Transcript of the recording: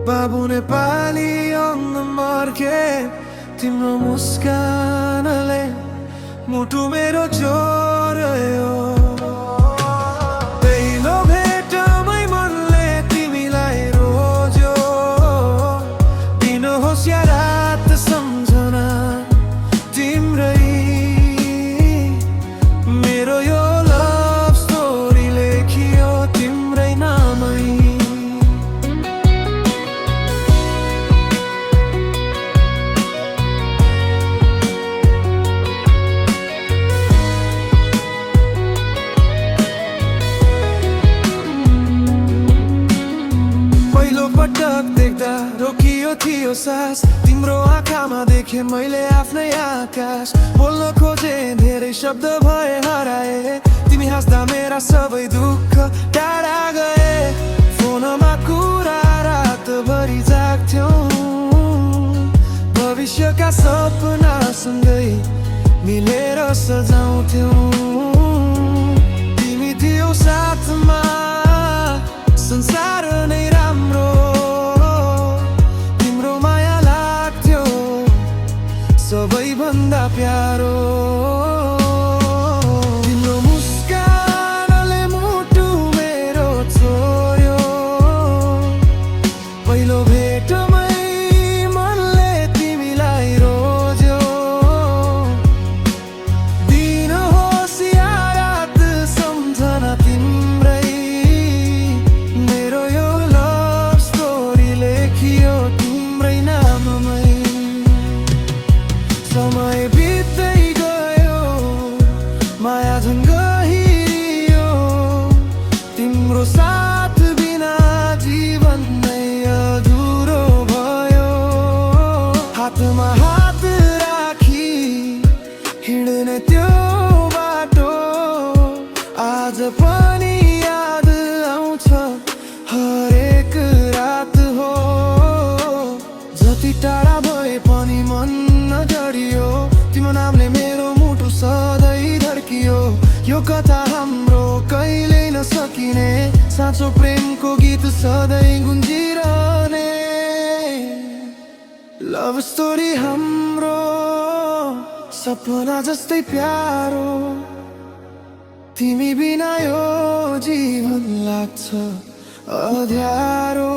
बाबु Nepali on the market तिम्रो मुस्कानले मुटु मेरो जोड्यो पहिलो भेटमै मनले तिमीलाई रोज्यो दिनुहोस् या रात सम्झना तिम्रै मेरो यो लभ स्टोरी लेखियो तिम्रै नामै पटक देख्दा रोकियो थियो सास तिम्रो आँखामा देखे मैले आफ्नै आकाश बोल्न खोजे धेरै शब्द भए हराए तिमी हाँस्दा मेरा सबै दुःख टाढा गए फोनमा कुरा रातभरि जाग्थ्यौ भविष्यका सपना सँगै मिलेर सजाउँथ्यौ तिमी थियौ साथमा संसार नै राम्रो सबैभन्दा प्यारो तिम्रो मुस्कानले मुटु मेरो छोयो पहिलो भेटमै मनले तिमीलाई रोज्यो दिनुहोस् या रात सम्झना तिम्रै मेरो यो लभ स्टोरी लेखियो तिम्रै नाममै समय बित्दै गयो माया झन् गहिरियो तिम्रो साथ बिना जीवन नै अधुरो भयो हातमा हात राखी हिँड्ने त्यो बाटो आज पनि याद आउँछ हरेक रात हो जति टाढा भए पनि मन नजडियो तिम्रो नामले मेरो मुटु सधैँ धड्कियो यो कथा हाम्रो कहिल्यै नसकिने साँचो प्रेमको गीत सधैँ गुन्जिरहने लभ स्टोरी हाम्रो सपना जस्तै प्यारो तिमी बिना यो जीवन लाग्छ अँध्यारो